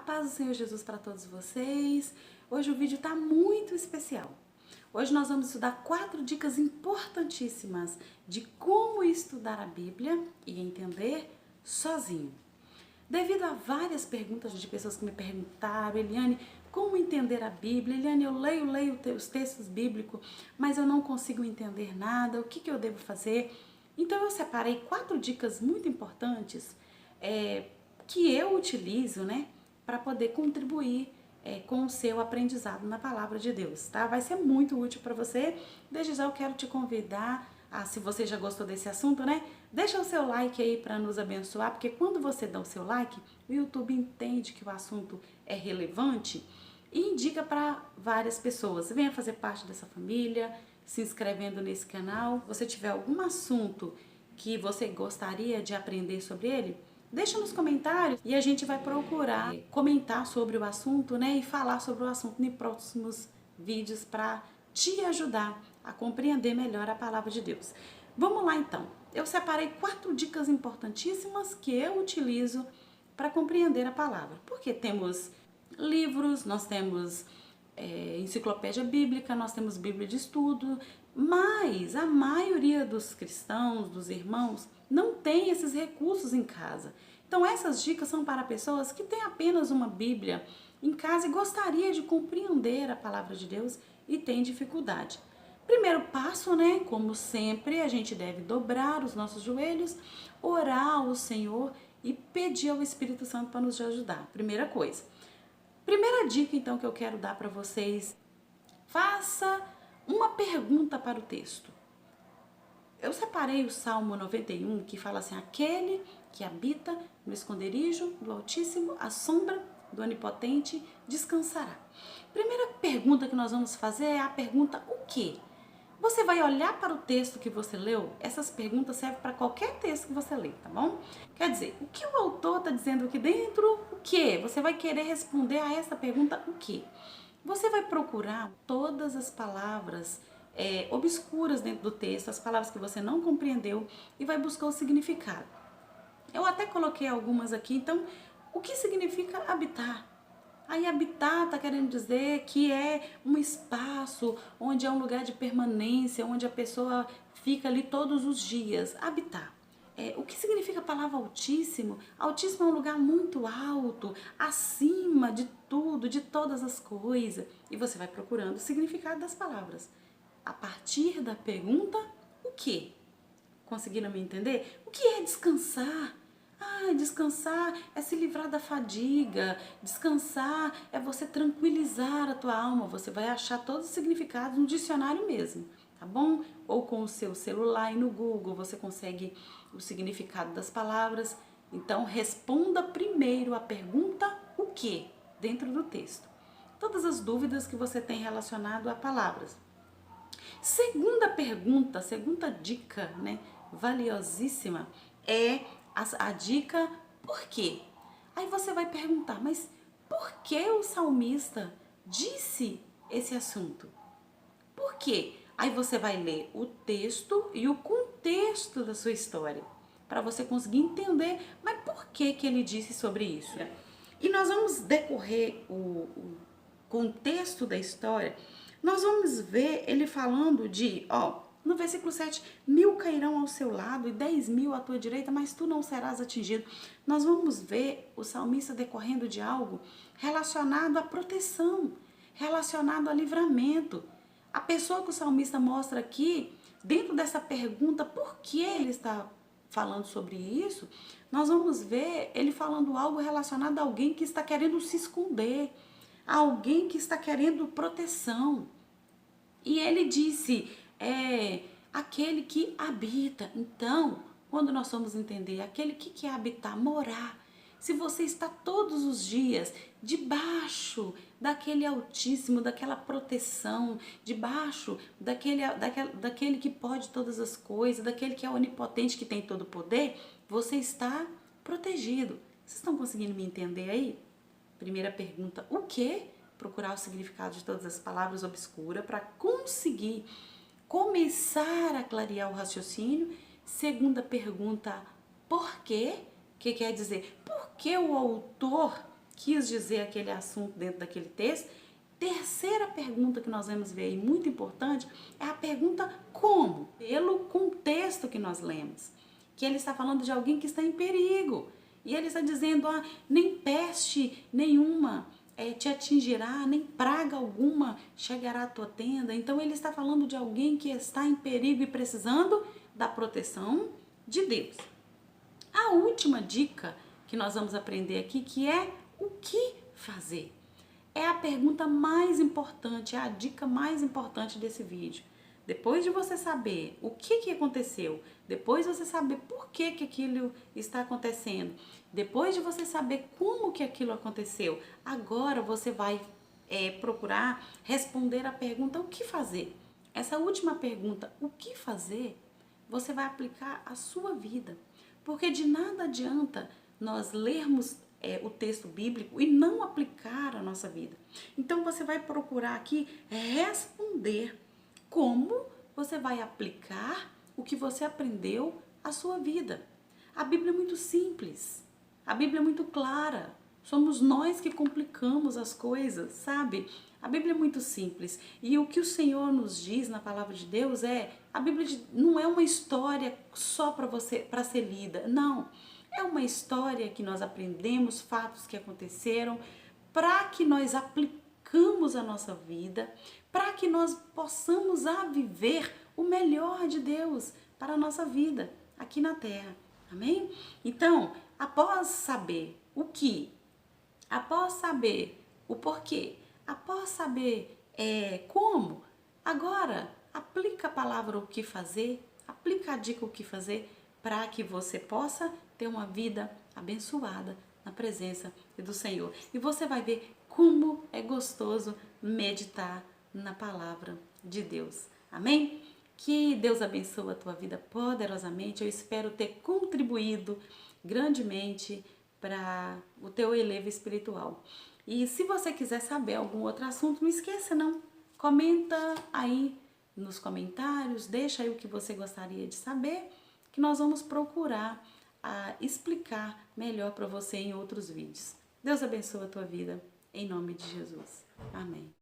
paz do Senhor Jesus para todos vocês. Hoje o vídeo está muito especial. Hoje nós vamos estudar 4 dicas importantíssimas de como estudar a Bíblia e entender sozinho. Devido a várias perguntas de pessoas que me perguntaram, Eliane, como entender a Bíblia? Eliane, eu leio os textos bíblicos, mas eu não consigo entender nada, o que eu devo fazer? Então eu separei 4 dicas muito importantes que eu utilizo, né, para poder contribuir com o seu aprendizado na palavra de Deus, tá? Vai ser muito útil para você. Desde já eu quero te convidar se você já gostou desse assunto, né? Deixa o seu like aí para nos abençoar, porque quando você dá o seu like, o YouTube entende que o assunto é relevante e indica para várias pessoas. Venha fazer parte dessa família, se inscrevendo nesse canal. Se você tiver algum assunto que você gostaria de aprender sobre ele, deixa nos comentários e a gente vai procurar comentar sobre o assunto, né? E falar sobre o assunto em próximos vídeos para te ajudar a compreender melhor a palavra de Deus. Vamos lá então. Eu separei 4 dicas importantíssimas que eu utilizo para compreender a palavra. Porque temos livros, nós temos enciclopédia bíblica, nós temos Bíblia de estudo, mas a maioria dos cristãos, dos irmãos, não tem esses recursos em casa. Então essas dicas são para pessoas que têm apenas uma Bíblia em casa e gostaria de compreender a palavra de Deus e tem dificuldade. Primeiro passo, né? Como sempre, a gente deve dobrar os nossos joelhos, orar ao Senhor e pedir ao Espírito Santo para nos ajudar. Primeira coisa. Primeira dica, então, que eu quero dar para vocês: faça uma pergunta para o texto. Eu separei o Salmo 91, que fala assim: aquele que habita no esconderijo do Altíssimo, a sombra do Onipotente descansará. Primeira pergunta que nós vamos fazer é a pergunta o quê? Você vai olhar para o texto que você leu, essas perguntas servem para qualquer texto que você lê, tá bom? Quer dizer, o que o autor está dizendo aqui dentro, o quê? Você vai querer responder a essa pergunta o quê? Você vai procurar todas as palavras obscuras dentro do texto, as palavras que você não compreendeu e vai buscar o significado. Eu até coloquei algumas aqui, então, o que significa habitar? Aí habitar está querendo dizer que é um espaço onde é um lugar de permanência, onde a pessoa fica ali todos os dias. Habitar. O que significa a palavra altíssimo? Altíssimo é um lugar muito alto, acima de tudo, de todas as coisas. E você vai procurando o significado das palavras. A partir da pergunta, o que? Conseguiram me entender? O que é descansar? Descansar é se livrar da fadiga, descansar é você tranquilizar a tua alma, você vai achar todos os significados no dicionário mesmo, tá bom? Ou com o seu celular e no Google você consegue o significado das palavras. Então responda primeiro a pergunta o que dentro do texto. Todas as dúvidas que você tem relacionado a palavras. Segunda pergunta, segunda dica, né, valiosíssima, é a dica por quê? Aí você vai perguntar, mas por que o salmista disse esse assunto? Por quê? Aí você vai ler o texto e o contexto da sua história, para você conseguir entender, mas por que ele disse sobre isso? E nós vamos decorrer o contexto da história, nós vamos ver ele falando de, no versículo 7, 1000 cairão ao seu lado e 10.000 à tua direita, mas tu não serás atingido. Nós vamos ver o salmista decorrendo de algo relacionado à proteção, relacionado a livramento. A pessoa que o salmista mostra aqui, dentro dessa pergunta, por que ele está falando sobre isso, nós vamos ver ele falando algo relacionado a alguém que está querendo se esconder, alguém que está querendo proteção. E ele disse, aquele que habita. Então, quando nós vamos entender aquele que é habitar, morar, se você está todos os dias debaixo daquele Altíssimo, daquela proteção, debaixo daquele que pode todas as coisas, daquele que é onipotente, que tem todo o poder, você está protegido. Vocês estão conseguindo me entender aí? Primeira pergunta, o que? Procurar o significado de todas as palavras obscuras para conseguir começar a clarear o raciocínio. Segunda pergunta, por quê? Que quer dizer, por que o autor quis dizer aquele assunto dentro daquele texto. Terceira pergunta que nós vamos ver aí, muito importante, é a pergunta como, pelo contexto que nós lemos. Que ele está falando de alguém que está em perigo. E ele está dizendo, nem peste nenhuma te atingirá, nem praga alguma chegará à tua tenda. Então ele está falando de alguém que está em perigo e precisando da proteção de Deus. A última dica que nós vamos aprender aqui, que é o que fazer. É a pergunta mais importante, é a dica mais importante desse vídeo. Depois de você saber o que aconteceu, depois de você saber por que aquilo está acontecendo, depois de você saber como que aquilo aconteceu, agora você vai procurar responder a pergunta o que fazer. Essa última pergunta, o que fazer, você vai aplicar à sua vida. Porque de nada adianta nós lermos o texto bíblico e não aplicar a nossa vida. Então você vai procurar aqui responder como você vai aplicar o que você aprendeu à sua vida. A Bíblia é muito simples, a Bíblia é muito clara. Somos nós que complicamos as coisas, sabe? A Bíblia é muito simples. E o que o Senhor nos diz na palavra de Deus a Bíblia não é uma história só para ser lida. Não. É uma história que nós aprendemos, fatos que aconteceram, para que nós aplicamos a nossa vida, para que nós possamos viver o melhor de Deus para a nossa vida aqui na Terra. Amém? Então, após saber o que, após saber o porquê, após saber como, agora aplica a palavra o que fazer, aplica a dica o que fazer para que você possa ter uma vida abençoada na presença do Senhor. E você vai ver como é gostoso meditar na palavra de Deus. Amém? Que Deus abençoe a tua vida poderosamente. Eu espero ter contribuído grandemente para o teu elevo espiritual. E se você quiser saber algum outro assunto, não esqueça não. Comenta aí nos comentários, deixa aí o que você gostaria de saber, que nós vamos procurar explicar melhor para você em outros vídeos. Deus abençoe a tua vida, em nome de Jesus. Amém.